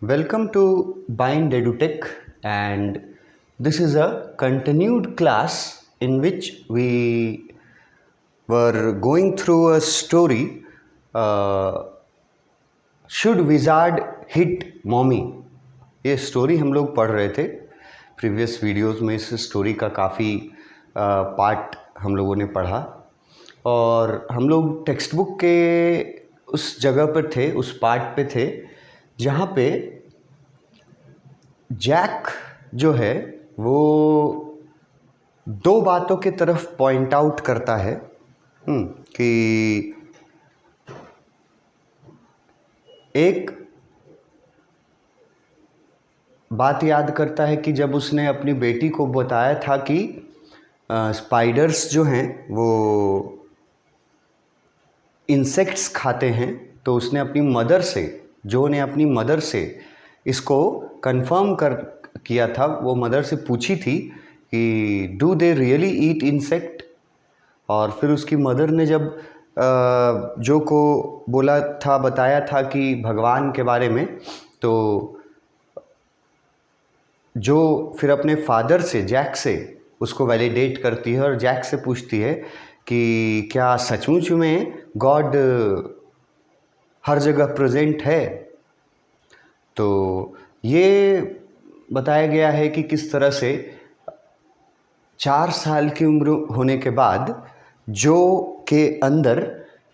Welcome to Bind EduTech, and this is a continued class in which we were going through a story. Should wizard hit mommy? ये story हम लोग पढ़ रहे थे previous videos में। इस story का काफ़ी पार्ट हम लोगों ने पढ़ा और हम लोग टेक्स्ट बुक के उस जगह पर थे, उस पार्ट पे थे जहाँ पे जैक जो है वो दो बातों की तरफ पॉइंट आउट करता है कि एक बात याद करता है कि जब उसने अपनी बेटी को बताया था कि स्पाइडर्स जो हैं वो इंसेक्ट्स खाते हैं, तो उसने अपनी मदर से, जो ने अपनी मदर से इसको कंफर्म किया था। वो मदर से पूछी थी कि do they really eat insect, और फिर उसकी मदर ने जब जो को बोला था, बताया था कि भगवान के बारे में, तो जो फिर अपने फादर से, जैक से उसको वैलिडेट करती है और जैक से पूछती है कि क्या सचमुच में गॉड हर जगह प्रेजेंट है। तो ये बताया गया है कि किस तरह से 4 साल की उम्र होने के बाद जो के अंदर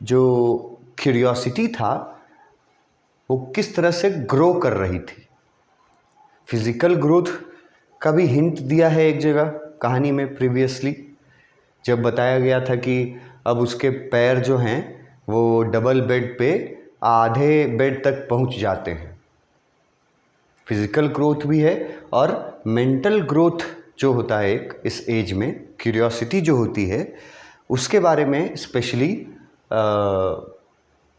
जो क्यूरियोसिटी था वो किस तरह से ग्रो कर रही थी। फिज़िकल ग्रोथ का भी हिंट दिया है एक जगह कहानी में प्रीवियसली, जब बताया गया था कि अब उसके पैर जो हैं वो डबल बेड पे आधे बेड तक पहुंच जाते हैं। फिज़िकल ग्रोथ भी है और मेंटल ग्रोथ जो होता है एक इस एज में, क्यूरियोसिटी जो होती है, उसके बारे में स्पेशली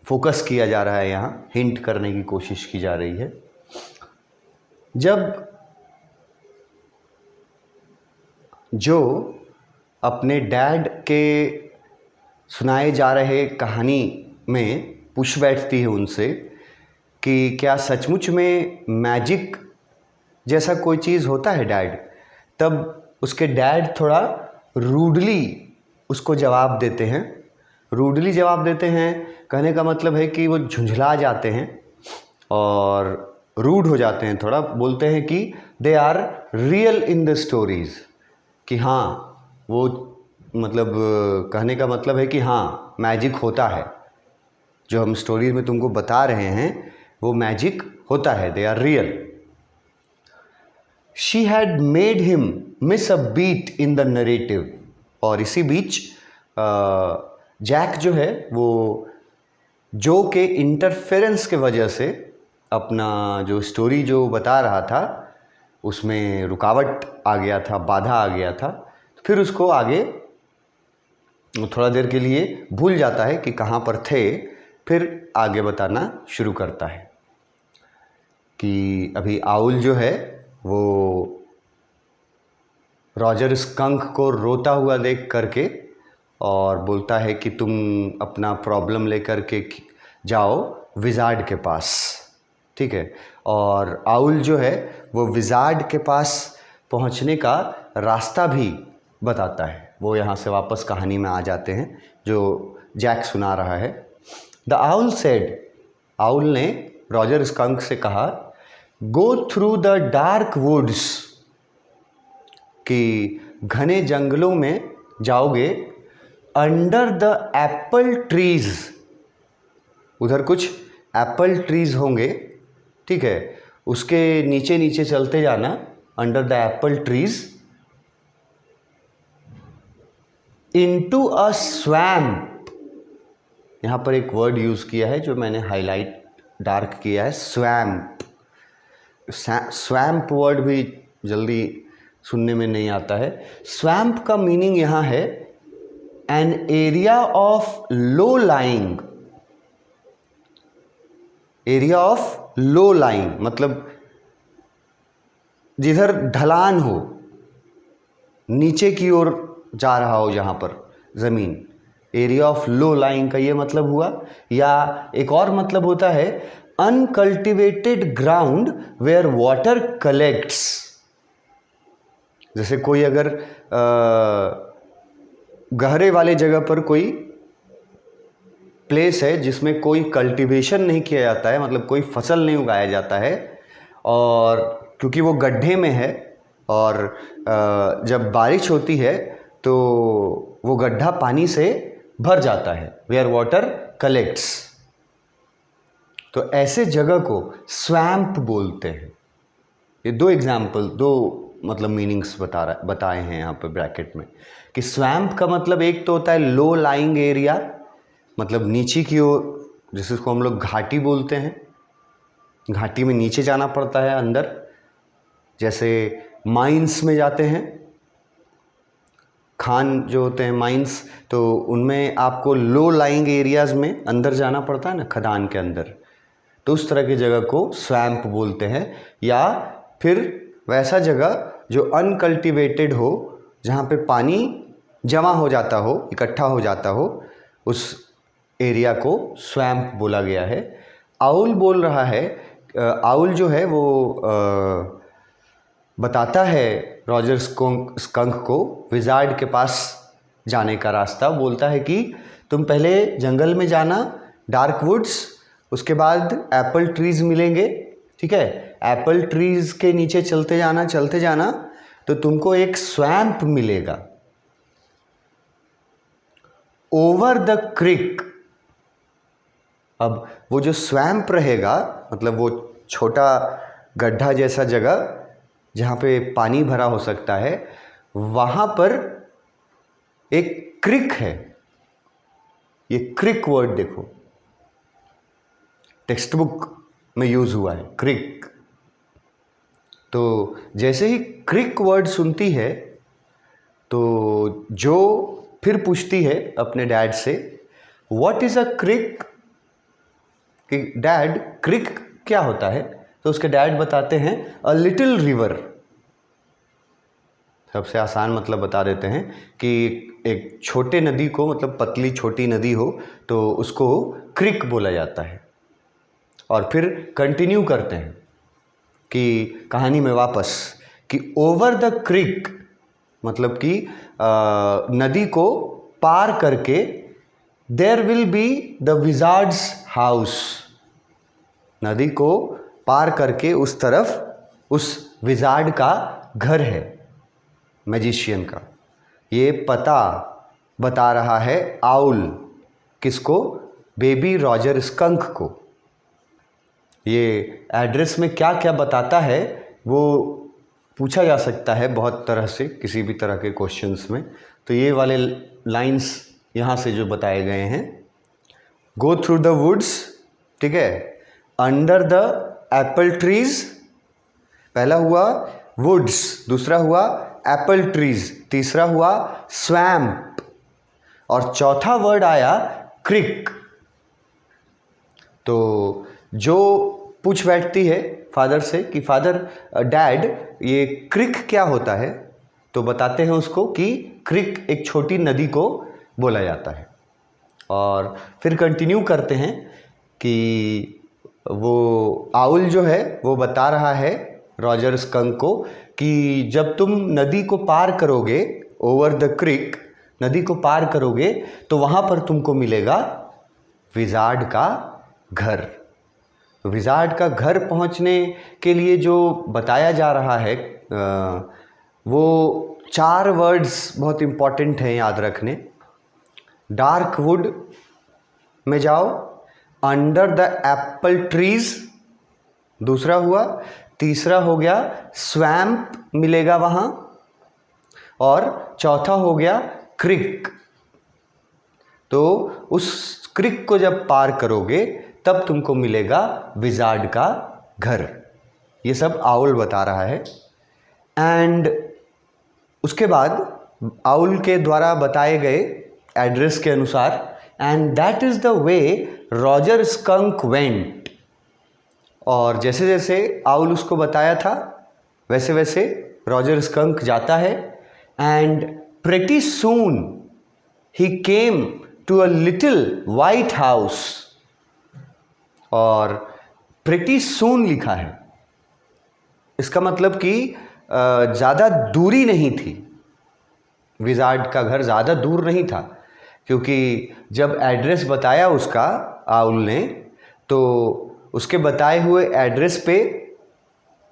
फोकस किया जा रहा है। यहाँ हिंट करने की कोशिश की जा रही है। जब जो अपने डैड के सुनाए जा रहे कहानी में पूछ बैठती है उनसे कि क्या सचमुच में मैजिक जैसा कोई चीज़ होता है डैड, तब उसके डैड थोड़ा रूडली उसको जवाब देते हैं। रूडली जवाब देते हैं कहने का मतलब है कि वो झुंझला जाते हैं और रूड हो जाते हैं। थोड़ा बोलते हैं कि they are real in the stories, कि हाँ वो मतलब कहने का मतलब है कि हाँ मैजिक होता है, जो हम स्टोरीज में तुमको बता रहे हैं वो मैजिक होता है, they are real. She had made him miss a beat in the narrative, और इसी बीच जैक जो है वो जो के इंटरफेरेंस के वजह से अपना जो स्टोरी जो बता रहा था उसमें रुकावट आ गया था, बाधा आ गया था। तो फिर उसको आगे थोड़ा देर के लिए भूल जाता है कि कहाँ पर थे, फिर आगे बताना शुरू करता है कि अभी आउल जो है वो रॉजर स्कंक को रोता हुआ देख करके और बोलता है कि तुम अपना प्रॉब्लम लेकर के जाओ विजार्ड के पास, ठीक है। और आउल जो है वो विजार्ड के पास पहुंचने का रास्ता भी बताता है। वो यहाँ से वापस कहानी में आ जाते हैं जो जैक सुना रहा है। द आउल सेड, आउल ने रॉजर स्कंक से कहा, go through the dark woods, कि घने जंगलों में जाओगे, अंडर द एप्पल ट्रीज, उधर कुछ एप्पल ट्रीज होंगे, ठीक है, उसके नीचे नीचे चलते जाना, under the Apple trees, into a swamp. यहाँ पर एक वर्ड यूज़ किया है जो मैंने हाईलाइट डार्क किया है, स्वैम्प। स्वैम्प वर्ड भी जल्दी सुनने में नहीं आता है। स्वैम्प का मीनिंग यहाँ है an area of low lying, area of low lying मतलब जिधर ढलान हो, नीचे की ओर जा रहा हो जहाँ पर ज़मीन, एरिया ऑफ लो लाइंग का ये मतलब हुआ। या एक और मतलब होता है uncultivated ground where water collects. जैसे कोई अगर गहरे वाले जगह पर कोई प्लेस है जिसमें कोई कल्टीवेशन नहीं किया जाता है, मतलब कोई फसल नहीं उगाया जाता है, और क्योंकि वो गड्ढे में है और जब बारिश होती है तो वो गड्ढा पानी से भर जाता है, वेयर वाटर कलेक्ट्स। तो ऐसे जगह को स्वैम्प बोलते हैं। ये दो एग्जाम्पल, दो मतलब मीनिंग्स बताए हैं यहाँ पे ब्रैकेट में कि स्वैम्प का मतलब एक तो होता है लो लाइंग एरिया, मतलब नीचे की ओर, जिसको हम लोग घाटी बोलते हैं। घाटी में नीचे जाना पड़ता है अंदर, जैसे माइंस में जाते हैं, खान जो होते हैं माइंस, तो उनमें आपको लो लाइंग एरियाज़ में अंदर जाना पड़ता है ना, खदान के अंदर। तो उस तरह की जगह को स्वैम्प बोलते हैं। या फिर वैसा जगह जो अनकल्टिवेटेड हो, जहाँ पे पानी जमा हो जाता हो, इकट्ठा हो जाता हो, उस एरिया को स्वैम्प बोला गया है। आउल बोल रहा है, आउल जो है वो बताता है रॉजर स्कंक को विजार्ड के पास जाने का रास्ता। बोलता है कि तुम पहले जंगल में जाना, डार्क वुड्स, उसके बाद एप्पल ट्रीज़ मिलेंगे, ठीक है। एप्पल ट्रीज़ के नीचे चलते जाना तो तुमको एक स्वैम्प मिलेगा। ओवर द क्रिक, अब वो जो स्वैम्प रहेगा, मतलब वो छोटा गड्ढा जैसा जगह जहाँ पे पानी भरा हो सकता है, वहाँ पर एक क्रिक है। ये क्रिक वर्ड देखो, टेक्स्ट बुक में यूज़ हुआ है, क्रिक। तो जैसे ही क्रिक वर्ड सुनती है तो जो फिर पूछती है अपने डैड से, व्हाट इज़ अ क्रिक, कि डैड क्रिक क्या होता है। तो उसके डैड बताते हैं अ लिटिल रिवर। सबसे आसान मतलब बता देते हैं कि एक छोटे नदी को, मतलब पतली छोटी नदी हो तो उसको क्रिक बोला जाता है। और फिर कंटिन्यू करते हैं कि कहानी में वापस, कि ओवर द क्रिक मतलब कि नदी को पार करके there will be the wizard's house. नदी को पार करके उस तरफ उस विजार्ड का घर है, मैजिशियन का। ये पता बता रहा है आउल, किसको, बेबी रॉजर स्कंक को। ये एड्रेस में क्या क्या बताता है वो पूछा जा सकता है बहुत तरह से, किसी भी तरह के क्वेश्चंस में। तो ये वाले लाइंस यहाँ से जो बताए गए हैं, गो थ्रू द वुड्स, ठीक है, अंडर द एप्पल ट्रीज, पहला हुआ वुड्स, दूसरा हुआ एप्पल ट्रीज, तीसरा हुआ स्वैम्प, और चौथा वर्ड आया क्रिक। तो जो पूछ बैठती है फादर से कि फादर, डैड, ये क्रिक क्या होता है, तो बताते हैं उसको कि क्रिक एक छोटी नदी को बोला जाता है। और फिर कंटिन्यू करते हैं कि वो आउल जो है वो बता रहा है रॉजर स्कंक को कि जब तुम नदी को पार करोगे, ओवर द क्रिक, नदी को पार करोगे तो वहाँ पर तुमको मिलेगा विजार्ड का घर। विजार्ड का घर पहुँचने के लिए जो बताया जा रहा है, वो 4 वर्ड्स बहुत इम्पॉर्टेंट हैं याद रखने। डार्क वुड में जाओ, अंडर द एप्पल ट्रीज दूसरा हुआ, तीसरा हो गया स्वैम्प मिलेगा वहाँ, और चौथा हो गया क्रिक। तो उस क्रिक को जब पार करोगे तब तुमको मिलेगा विजार्ड का घर। ये सब आउल बता रहा है। एंड उसके बाद आउल के द्वारा बताए गए एड्रेस के अनुसार, and that is the way Roger skunk went, और जैसे जैसे आउल उसको बताया था वैसे वैसे रॉजर स्कंक जाता है। एंड प्रेटी सून ही came to a little white house, और प्रिटी सून लिखा है। इसका मतलब कि ज़्यादा दूरी नहीं थी, विजार्ड का घर ज़्यादा दूर नहीं था, क्योंकि जब एड्रेस बताया उसका आउल ने, तो उसके बताए हुए एड्रेस पे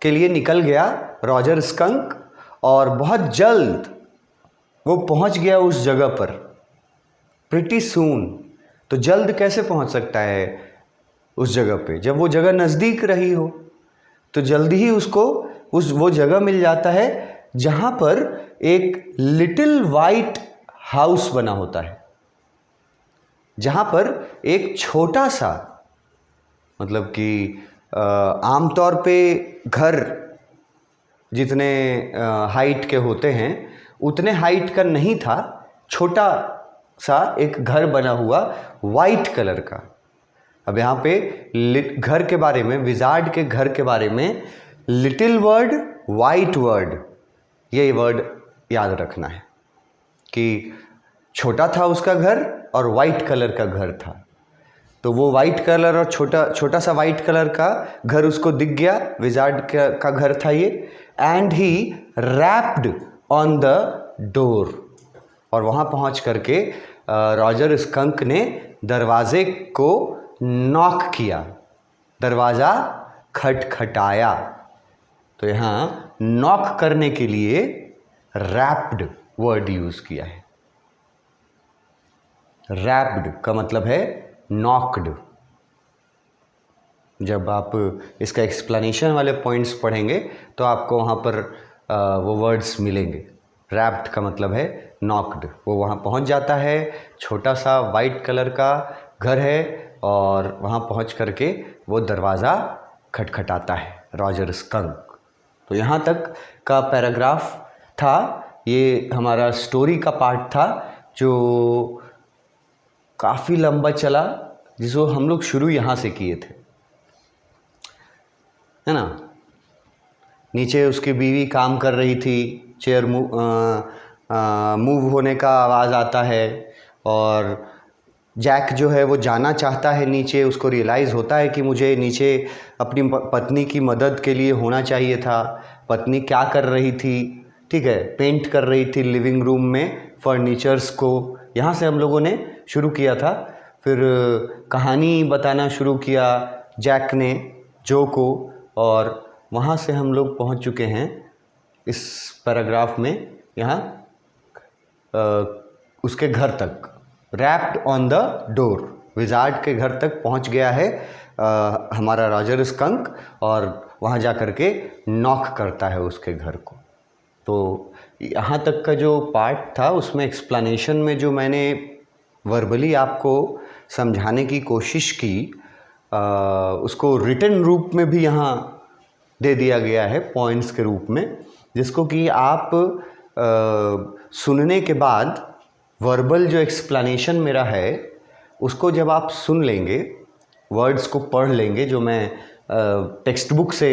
के लिए निकल गया रॉजर स्कंक, और बहुत जल्द वो पहुंच गया उस जगह पर, प्रिटी सून। तो जल्द कैसे पहुंच सकता है उस जगह पे, जब वो जगह नज़दीक रही हो, तो जल्दी ही उसको वो जगह मिल जाता है जहाँ पर एक लिटिल वाइट हाउस बना होता है, जहाँ पर एक छोटा सा, मतलब कि आमतौर पे घर जितने हाइट के होते हैं उतने हाइट का नहीं था, छोटा सा एक घर बना हुआ वाइट कलर का। अब यहाँ पे घर के बारे में, विजार्ड के घर के बारे में लिटिल वर्ड, वाइट वर्ड, ये वर्ड याद रखना है कि छोटा था उसका घर और वाइट कलर का घर था। तो वो वाइट कलर और छोटा सा वाइट कलर का घर उसको दिख गया, विजार्ड का घर था ये। And he wrapped on the door, और वहाँ पहुँच करके रॉजर स्कंक ने दरवाजे को नॉक किया, दरवाज़ा खटखटाया। तो यहाँ नॉक करने के लिए रैप्ड वर्ड यूज़ किया है। रैप्ड का मतलब है नॉक्ड। जब आप इसका एक्सप्लेनेशन वाले पॉइंट्स पढ़ेंगे तो आपको वहाँ पर वो वर्ड्स मिलेंगे। रैप्ड का मतलब है नॉक्ड। वो वहाँ पहुँच जाता है, छोटा सा वाइट कलर का घर है, और वहाँ पहुँच करके वो दरवाज़ा खटखटाता है, रॉजर स्कंक। तो यहाँ तक का पैराग्राफ था, ये हमारा स्टोरी का पार्ट था जो काफ़ी लंबा चला, जिसको हम लोग शुरू यहाँ से किए थे, है ना। नीचे उसकी बीवी काम कर रही थी, चेयर मूव होने का आवाज़ आता है, और जैक जो है वो जाना चाहता है नीचे। उसको रियलाइज़ होता है कि मुझे नीचे अपनी पत्नी की मदद के लिए होना चाहिए था। पत्नी क्या कर रही थी, ठीक है, पेंट कर रही थी लिविंग रूम में फर्नीचर्स को। यहाँ से हम लोगों ने शुरू किया था। फिर कहानी बताना शुरू किया जैक ने जो को, और वहाँ से हम लोग पहुँच चुके हैं इस पैराग्राफ में, यहाँ उसके घर तक, wrapped on the door, wizard के घर तक पहुँच गया है हमारा रॉजर स्कंक, और वहाँ जा कर के नॉक करता है उसके घर को। तो यहाँ तक का जो पार्ट था उसमें एक्सप्लेनेशन में जो मैंने वर्बली आपको समझाने की कोशिश की, उसको रिटन रूप में भी यहाँ दे दिया गया है पॉइंट्स के रूप में, जिसको कि आप सुनने के बाद वर्बल जो एक्सप्लेनेशन मेरा है उसको जब आप सुन लेंगे, वर्ड्स को पढ़ लेंगे, जो मैं टेक्स्ट बुक से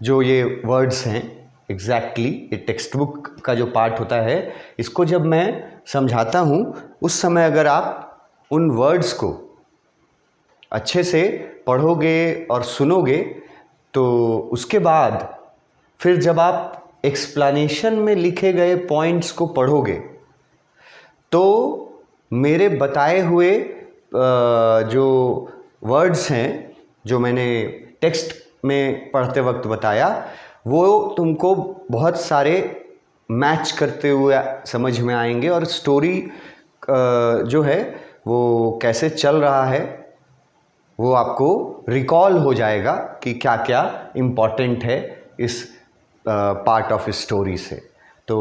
जो ये वर्ड्स हैं एग्जैक्टली, ये टेक्स्ट बुक का जो पार्ट होता है, इसको जब मैं समझाता हूँ उस समय अगर आप उन वर्ड्स को अच्छे से पढ़ोगे और सुनोगे, तो उसके बाद फिर जब आप एक्सप्लेनेशन में लिखे गए पॉइंट्स को पढ़ोगे तो मेरे बताए हुए जो वर्ड्स हैं जो मैंने टेक्स्ट में पढ़ते वक्त बताया, वो तुमको बहुत सारे मैच करते हुए समझ में आएंगे, और स्टोरी जो है वो कैसे चल रहा है वो आपको रिकॉल हो जाएगा कि क्या क्या इम्पॉर्टेंट है इस पार्ट ऑफ स्टोरी से। तो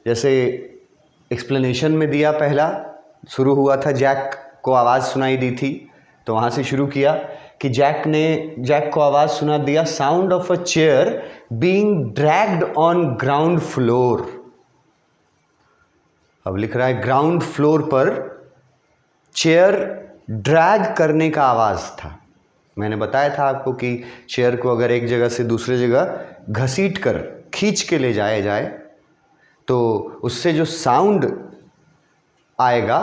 जैसे एक्सप्लेनेशन में दिया, पहला शुरू हुआ था जैक को आवाज़ सुनाई दी थी, तो वहाँ से शुरू किया कि जैक को आवाज़ सुना दिया, sound of a chair being dragged on ground floor. अब लिख रहा है ग्राउंड फ्लोर पर चेयर ड्रैग करने का आवाज़ था। मैंने बताया था आपको कि चेयर को अगर एक जगह से दूसरी जगह घसीट कर खींच के ले जाया जाए तो उससे जो साउंड आएगा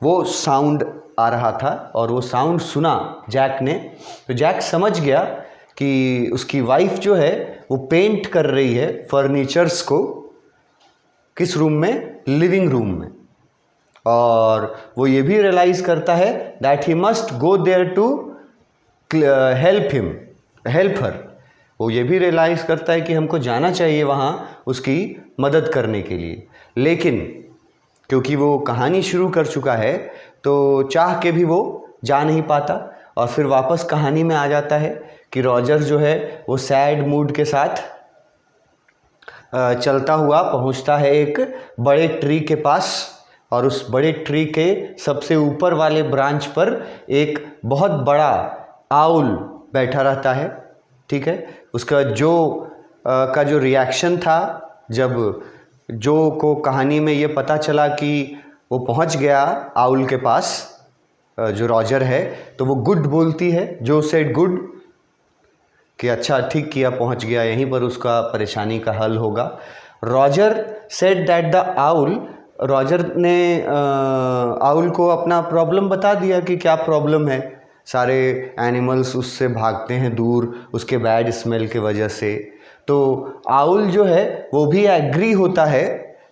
वो साउंड आ रहा था और वो साउंड सुना जैक ने। तो जैक समझ गया कि उसकी वाइफ जो है वो पेंट कर रही है फर्नीचर्स को। किस रूम में? लिविंग रूम में। और वो ये भी रियलाइज़ करता है that he must go there to help her. वो ये भी रियलाइज़ करता है कि हमको जाना चाहिए वहाँ उसकी मदद करने के लिए। लेकिन क्योंकि वो कहानी शुरू कर चुका है तो चाह के भी वो जा नहीं पाता और फिर वापस कहानी में आ जाता है कि रॉजर जो है वो सैड मूड के साथ चलता हुआ पहुंचता है एक बड़े ट्री के पास। और उस बड़े ट्री के सबसे ऊपर वाले ब्रांच पर एक बहुत बड़ा आउल बैठा रहता है। ठीक है, उसका का जो रिएक्शन था जब जो को कहानी में ये पता चला कि वो पहुंच गया आउल के पास, जो रॉजर है, तो वो गुड बोलती है। जो सेड गुड, कि अच्छा ठीक किया, पहुंच गया, यहीं पर उसका परेशानी का हल होगा। Roger said that the owl, Roger ने आउल को अपना प्रॉब्लम बता दिया कि क्या प्रॉब्लम है। सारे एनिमल्स उससे भागते हैं दूर उसके बैड स्मेल के वजह से। तो आउल जो है वो भी एग्री होता है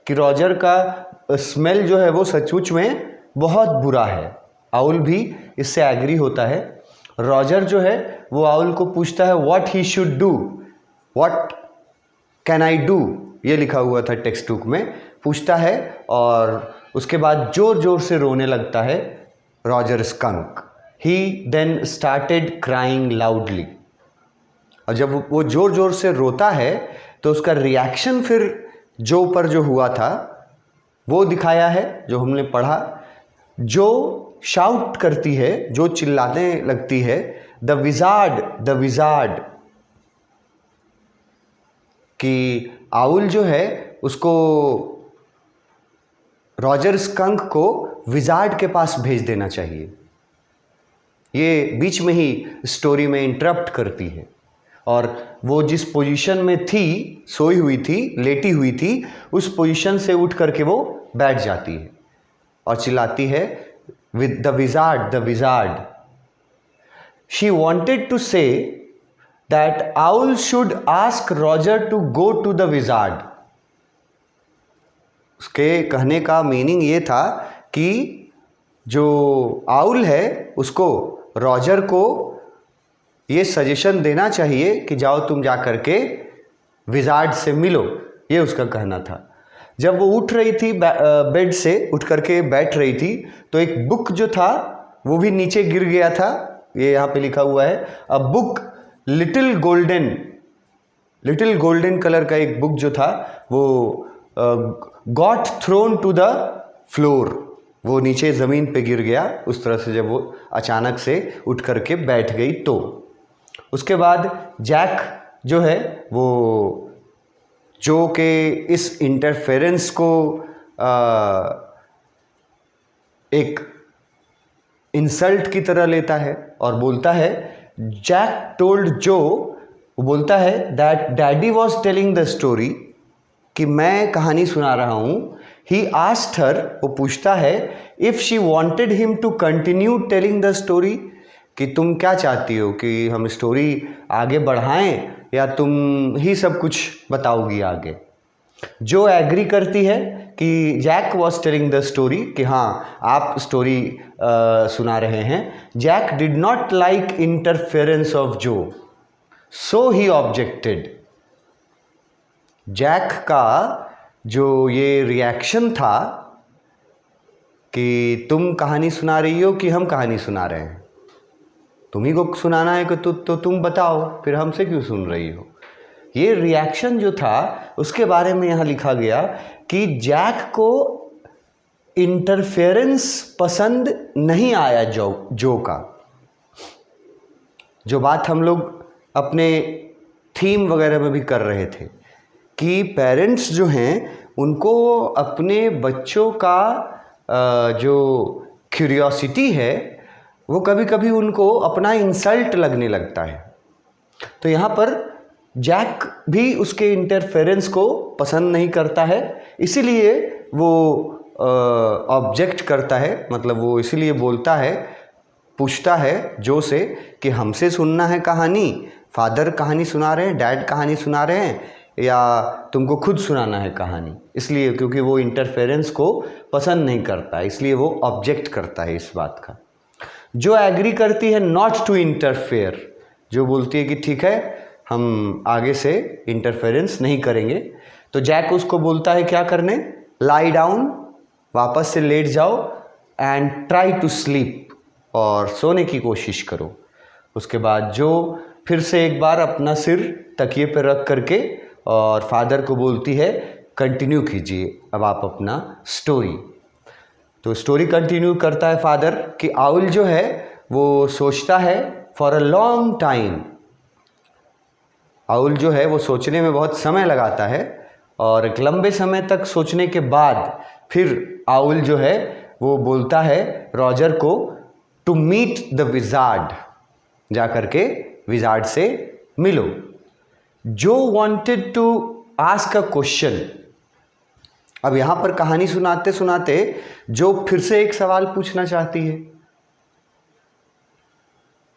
कि रॉजर का स्मेल जो है वो सचमुच में बहुत बुरा है। आउल भी इससे एग्री होता है। रॉजर जो है वो आउल को पूछता है what he should do, what can I do, ये लिखा हुआ था टेक्स्ट बुक में, पूछता है। और उसके बाद जोर जोर से रोने लगता है रॉजर स्कंक। ही देन स्टार्टेड क्राइंग लाउडली। और जब वो जोर जोर से रोता है तो उसका रिएक्शन फिर जो पर जो हुआ था वो दिखाया है, जो हमने पढ़ा। जो शाउट करती है, जो चिल्लाने लगती है, द विजार्ड, कि आउल जो है उसको, रॉजर स्कंक को विजार्ड के पास भेज देना चाहिए। ये बीच में ही स्टोरी में इंटरप्ट करती है और वो जिस पोजीशन में थी, सोई हुई थी, लेटी हुई थी, उस पोजीशन से उठ करके वो बैठ जाती है और चिल्लाती है with the wizard. She wanted to say that owl should ask Roger to go to the wizard. उसके कहने का मीनिंग ये था कि जो आउल है उसको रॉजर को ये सजेशन देना चाहिए कि जाओ तुम जा करके विजार्ड से मिलो, ये उसका कहना था। जब वो उठ रही थी बेड से, उठ करके बैठ रही थी, तो एक बुक जो था वो भी नीचे गिर गया था। ये यहाँ पे लिखा हुआ है a book, little golden colour का एक बुक जो था वो got thrown to the floor, वो नीचे ज़मीन पे गिर गया उस तरह से, जब वो अचानक से उठ करके बैठ गई। तो उसके बाद जैक जो है वो जो के इस इंटरफेरेंस को एक इंसल्ट की तरह लेता है और बोलता है, जैक टोल्ड जो, वो बोलता है that daddy was telling the story, कि मैं कहानी सुना रहा हूँ। ही आस्क्ड हर, वो पूछता है, if she wanted him to continue telling the story, कि तुम क्या चाहती हो कि हम स्टोरी आगे बढ़ाएं या तुम ही सब कुछ बताओगी आगे। जो एग्री करती है कि Jack was telling the story, कि हाँ आप स्टोरी सुना रहे हैं। Jack did not like interference of Jo, so he objected. Jack का जो ये रिएक्शन था कि तुम कहानी सुना रही हो कि हम कहानी सुना रहे हैं, तुम्ही को सुनाना है कि तो तुम बताओ, फिर हमसे क्यों सुन रही हो। ये रिएक्शन जो था उसके बारे में यहाँ लिखा गया कि जैक को इंटरफेरेंस पसंद नहीं आया जो का। जो बात हम लोग अपने थीम वगैरह में भी कर रहे थे कि पेरेंट्स जो हैं उनको अपने बच्चों का जो क्यूरियोसिटी है वो कभी कभी उनको अपना इंसल्ट लगने लगता है। तो यहाँ पर जैक भी उसके इंटरफेरेंस को पसंद नहीं करता है, इसीलिए वो ऑब्जेक्ट करता है, मतलब वो इसलिए बोलता है, पूछता है जो से कि हमसे सुनना है कहानी, फादर कहानी सुना रहे हैं, डैड कहानी सुना रहे हैं, या तुमको खुद सुनाना है कहानी। इसलिए क्योंकि वो इंटरफेरेंस को पसंद नहीं करता, इसलिए वो ऑब्जेक्ट करता है इस बात का। जो एग्री करती है नॉट टू इंटरफेयर, जो बोलती है कि ठीक है हम आगे से इंटरफेरेंस नहीं करेंगे, तो जैक उसको बोलता है क्या करने, लाई डाउन, वापस से लेट जाओ, एंड ट्राई टू स्लीप, और सोने की कोशिश करो। उसके बाद जो फिर से एक बार अपना सिर तकिए पर रख करके और फादर को बोलती है कंटिन्यू कीजिए अब आप अपना स्टोरी। तो स्टोरी कंटिन्यू करता है फादर कि आउल जो है वो सोचता है for a long time. Owl जो है वो सोचने में बहुत समय लगाता है, और एक लंबे समय तक सोचने के बाद फिर आउल जो है वो बोलता है रॉजर को टू मीट द विजार्ड, जा करके विजार्ड से मिलो। Jo wanted to ask a question, अब यहाँ पर कहानी सुनाते सुनाते जो फिर से एक सवाल पूछना चाहती है,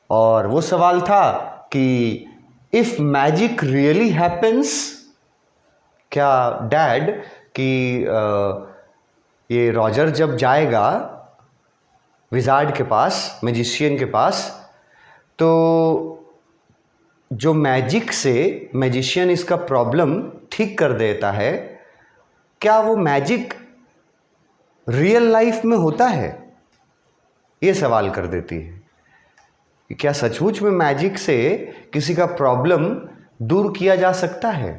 और वो सवाल था कि इफ मैजिक रियली हैपेंस, क्या डैड कि ये रॉजर जब जाएगा विजार्ड के पास, मैजिशियन के पास, तो जो मैजिक से मैजिशियन इसका प्रॉब्लम ठीक कर देता है, क्या वो मैजिक रियल लाइफ में होता है? ये सवाल कर देती है कि क्या सचमुच में मैजिक से किसी का प्रॉब्लम दूर किया जा सकता है?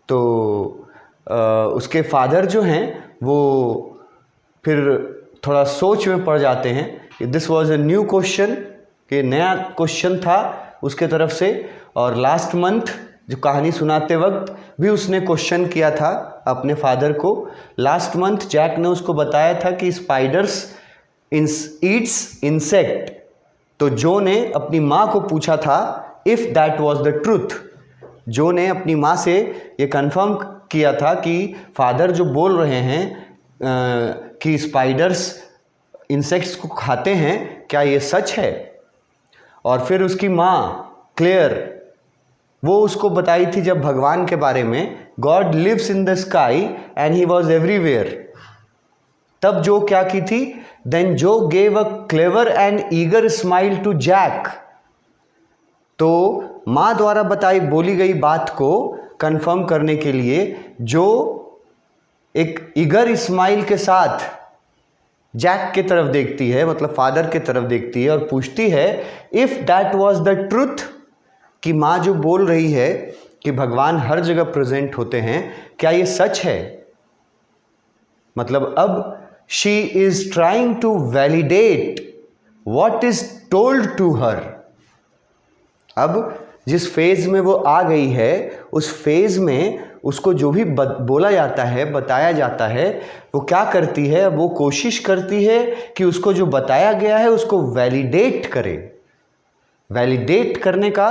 तो उसके फादर जो हैं वो फिर थोड़ा सोच में पड़ जाते हैं। This was a new question, कि नया क्वेश्चन था उसके तरफ से, और लास्ट मंथ जो कहानी सुनाते वक्त भी उसने क्वेश्चन किया था अपने फादर को। लास्ट मंथ जैक ने उसको बताया था कि स्पाइडर्स ईट्स इंसेक्ट, तो जो ने अपनी माँ को पूछा था if that was the truth. जो ने अपनी माँ से ये कंफर्म किया था कि फादर जो बोल रहे हैं कि स्पाइडर्स इंसेक्ट्स को खाते हैं, क्या ये सच है? और फिर उसकी माँ क्लेयर वो उसको बताई थी जब भगवान के बारे में, God lives in the sky and he was everywhere. तब जो क्या की थी, then Jo gave a clever and eager smile to Jack. तो माँ द्वारा बताई बोली गई बात को कंफर्म करने के लिए जो एक ईगर स्माइल के साथ जैक की तरफ देखती है, मतलब फादर की तरफ देखती है और पूछती है if that was the truth, कि माँ जो बोल रही है कि भगवान हर जगह प्रेजेंट होते हैं, क्या ये सच है? मतलब अब she is trying to validate what is told to her. अब जिस फेज में वो आ गई है, उस फेज में उसको जो भी बोला जाता है, बताया जाता है, वो क्या करती है, वो कोशिश करती है कि उसको जो बताया गया है उसको वैलिडेट करे। वैलिडेट करने का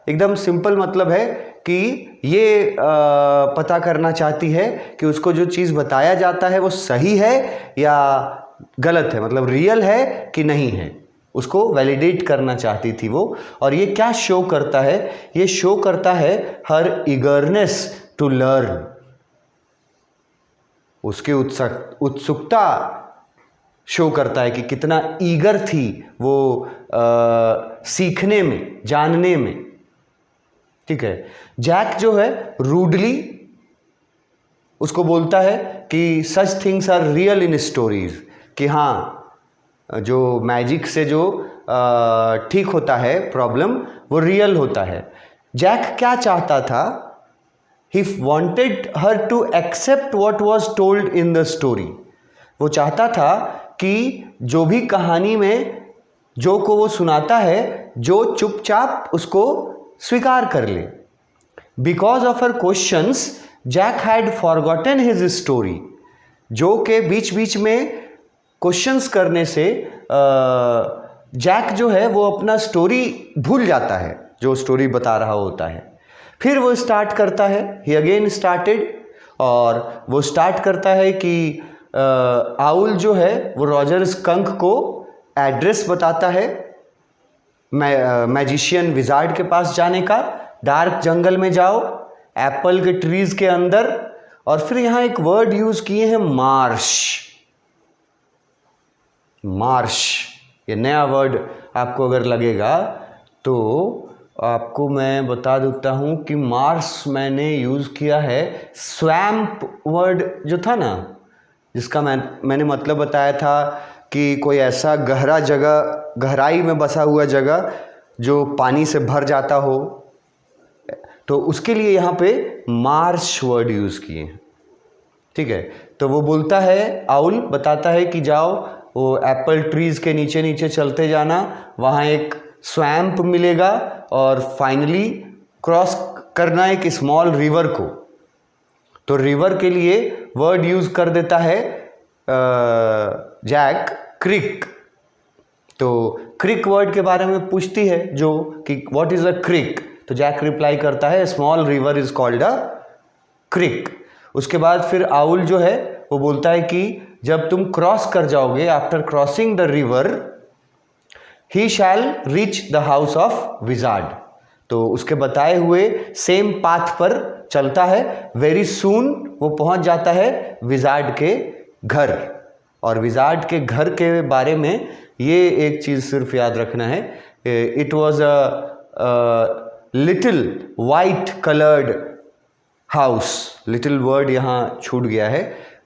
एकदम सिंपल मतलब है कि ये पता करना चाहती है कि उसको जो चीज़ बताया जाता है वो सही है या गलत है, मतलब रियल है कि नहीं है, उसको वैलिडेट करना चाहती थी वो। और ये क्या शो करता है? ये शो करता है हर ईगरनेस टू लर्न, उसकी उत्सुकता शो करता है कि कितना ईगर थी वो सीखने में, जानने में। ठीक है, जैक जो है रूडली उसको बोलता है कि such things are real in stories, कि हाँ जो मैजिक से जो ठीक होता है प्रॉब्लम वो रियल होता है। जैक क्या चाहता था? He wanted her to accept what was told in the story. वो चाहता था कि जो भी कहानी में जो को वो सुनाता है, जो चुपचाप उसको स्वीकार कर ले। Because of her questions Jack had forgotten his story. Jo के बीच बीच में क्वेश्चंस करने से जैक जो है वो अपना स्टोरी भूल जाता है, जो स्टोरी बता रहा होता है। फिर वो स्टार्ट करता है, ही अगेन स्टार्टेड, और वो स्टार्ट करता है कि आउल जो है वो रॉजर स्कंक को एड्रेस बताता है मैजिशियन विजार्ड के पास जाने का। डार्क जंगल में जाओ, एप्पल के ट्रीज के अंदर, और फिर यहां एक वर्ड यूज किए हैं मार्श। मार्श ये नया वर्ड आपको अगर लगेगा तो आपको मैं बता देता हूं कि मार्श मैंने यूज किया है स्वैम्प वर्ड जो था ना, जिसका मैंने मतलब बताया था कि कोई ऐसा गहरा जगह, गहराई में बसा हुआ जगह जो पानी से भर जाता हो, तो उसके लिए यहाँ पे मार्श वर्ड यूज़ किए हैं। ठीक है, तो वो बोलता है, आउल बताता है कि जाओ वो एप्पल ट्रीज़ के नीचे नीचे चलते जाना, वहाँ एक स्वैम्प मिलेगा और फाइनली क्रॉस करना एक स्मॉल रिवर को। तो रिवर के लिए वर्ड यूज़ कर देता है जैक क्रिक। तो क्रिक वर्ड के बारे में पूछती है जो कि व्हाट इज़ अ क्रिक, तो जैक रिप्लाई करता है small river is called a creek. उसके बाद फिर आउल जो है वो बोलता है कि जब तुम क्रॉस कर जाओगे, after crossing the river he shall reach the house of wizard. तो उसके बताए हुए सेम पाथ पर चलता है, वेरी सून वो पहुंच जाता है विजार्ड के घर। और विजार्ड के घर के बारे में ये एक चीज़ सिर्फ याद रखना है, it was a little white coloured house. Little word यहाँ छूट गया है।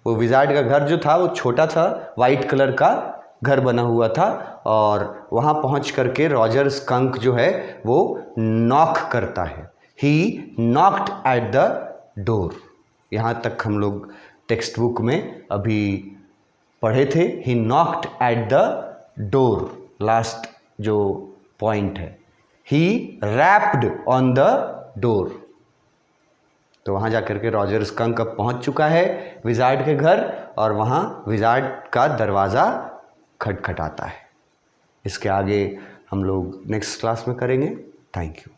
वो विजार्ड का घर जो था वो छोटा था, वाइट कलर का घर बना हुआ था, और वहाँ पहुँच करके रॉजर स्कंक जो है वो नॉक करता है। ही नॉक्ड एट द डोर। यहाँ तक हम लोग टेक्स्ट बुक में अभी पढ़े थे, ही knocked at the door, last जो पॉइंट है। ही रैप्ड ऑन द डोर। तो वहाँ जाकर के रॉजर स्कंक अब पहुँच चुका है विजार्ड के घर, और वहाँ विजार्ड का दरवाज़ा खटखटाता है। इसके आगे हम लोग नेक्स्ट क्लास में करेंगे। Thank you.